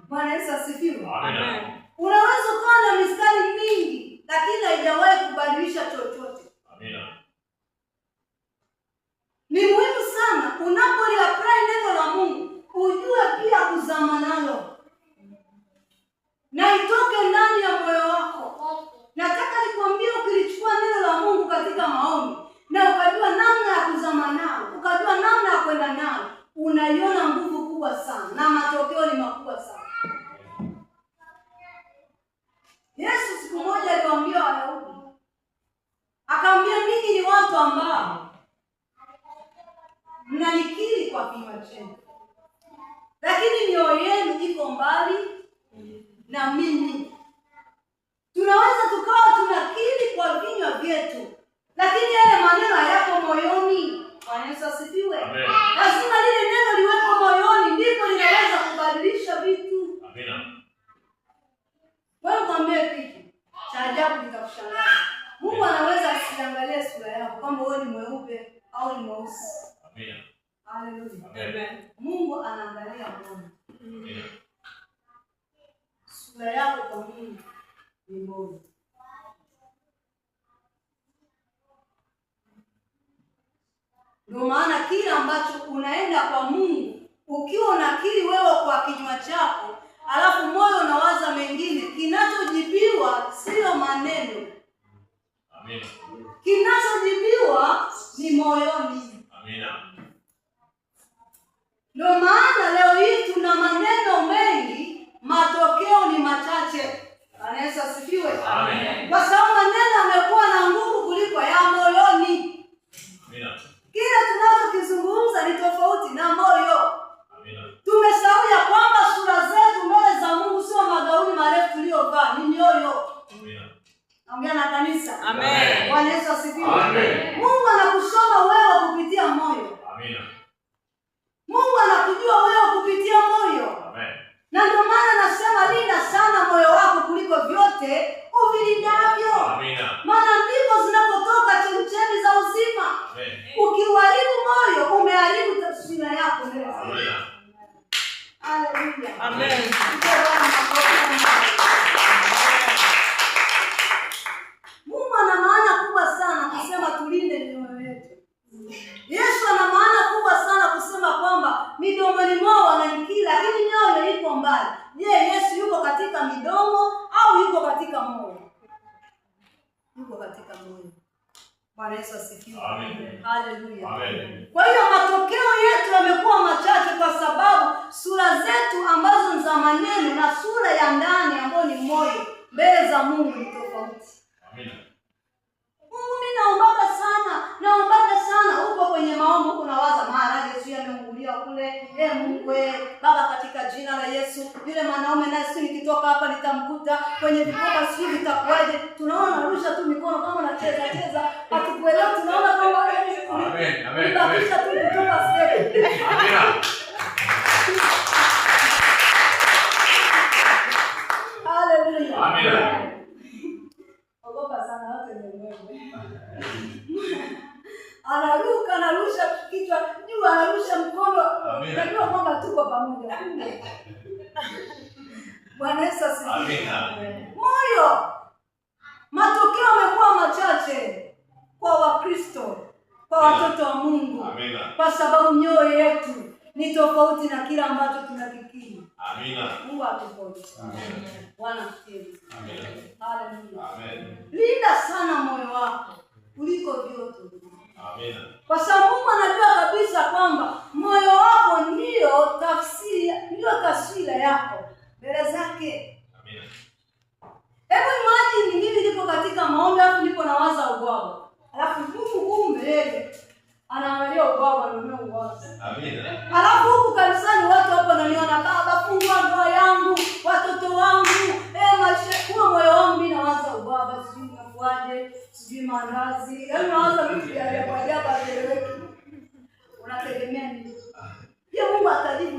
Bwana Yesu asifiwe. Amen. Unaweza kuwa na mistari mingi lakini haijawahi kubadilisha chochote. Amina. Ni muhimu sana unapoliapply neno la Mungu ujue pia kuzama nalo na itoke ndani ya moyo wako. Nataka nikwambie, ukilichukua neno la Mungu katika maombi na ukajua namna ya kuzama nalo, ukajua namna ya kwenda nalo, unaiona nguvu kubwa sana na matokeo ni makubwa sana. Yesu siku moja aliwaambia Wayahudi, akamwambia, ninyi ni watu ambao mnanikiri kwa kinywa chenu, lakini mioyo yenu iko mbali na mimi. Tunaweza tukawa tunakiri kwa vinywa vyetu, lakini yale maneno hayako moyoni. Bwana Yesu asifiwe. Lazima lile neno liwepo moyoni, ndipo linaweza kubadilisha vitu. Amina. Wewe mwambie kitu cha ajabu kitakushangaza. Mungu anaweza asiangalie sura yako kama wewe ni mweupe au ni mweusi. Amina. Haleluya. Amen. Mungu anaangalia moyo. Amina. Sura yako kwa Mungu ni moyo. Ndio maana kila ambacho unaenda kwa Mungu, ukiwa unakiri wewe kwa kinywa chako, alafu moyo unawaza mengine, kinachojibiwa sio maneno. Amina. Kinachojibiwa ni moyoni. Amina. Ndio maana leo hii tuna maneno mengi, matokeo ni machache. Bwana Yesu asifiwe. Amen. Kwa sababu maneno yamekuwa na nguvu kuliko ya moyoni. Amina. Kile tunachokizungumza ni tofauti na moyo. Amina. Tumesahau ya kwamba sura zetu mbele za Mungu sio magauni marefu tuliyovaa, ni mioyo. Amina. Naongea na kanisa. Amen. Bwana Yesu asifiwe. Amen. Mungu anakusoma wewe kupitia moyo. Amina. Mungu anakujua wewe kupitia moyo. Amen. Na ndio maana nasema linda sana moyo wako kuliko vyote uvilindavyo. Amina. Maana ndipo zinapotoka chemchemi za uzima. Amen. Ukiharibu moyo, umeharibu taswira yako mbele za Mungu. Amina. Haleluya. Amen. Mungu ana maana kubwa sana kusema tulinde mioyo yetu. Yesu ana maana kubwa sana kusema kwamba midomoni mwao wananikiri lakini mioyo iko mbali. Je, Yesu yuko katika midomo au yuko katika moyo? Yuko katika moyo. Bwana Yesu asifiwe. Amen. Haleluya. Amen. Kwa hiyo matokeo yetu yamekuwa machache kwa sababu sura zetu ambazo ni za maneno na sura ya ndani ambayo ni moyo mbele za Mungu ni tofauti. Amina. Mungu, mimi naombaga sana. Uko kwenye maombi unawaza maharage sio yameungulia kule. Mungu Baba, katika jina la Yesu, yule mwanaume naye si nikitoka hapa nitamkuta kwenye vikoba, sio vitakuwaje? Tunaona rusha tu mikono kama unacheza. Hatukuelewa, tunaona kwamba Amen. Amen. Tutakisha tu kutoka step. Amina. Haleluya. Amina. Ogopa sana watu wenye mwembe. Anaruka, anarusha kichwa juu, anarusha mkono. Unajua kwamba tuko pamoja. Bwana Yesu asifiwe. Amina. Moyo. Matokeo yamekuwa machache kwa Wakristo, kwa watoto wa Mungu. Amina. Kwa sababu mioyo yetu ni tofauti na kila ambacho tunakikiri. Amina. Mungu atuponye. Amina. Bwana asifiwe. Amina. Haleluya. Amen. Linda sana moyo wako kuliko vyote. Amina. Kwa sababu Mungu anajua kabisa kwamba moyo wako ndio taswira yako mbele zake. Amina. Hebu imagine mimi niko katika maombi alafu niko nawaza ubwabwa. Alafu Mungu kumbe anaangalia ubwabwa, anaona ubwabwa. Amina. Alafu huku kanisani watu hapo wananiona, Baba fungua ndoa yangu, watoto wangu, maisha kwa moyo wangu mimi nawaza ubwabwa, sijui nakuaje, sijui mandazi. Yaani nawaza vitu vya ajabu ajabu. Unategemea nini? Je, Mungu atajibu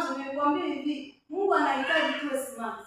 mwanzo nilikwambia hivi, Mungu anahitaji tuwe smart.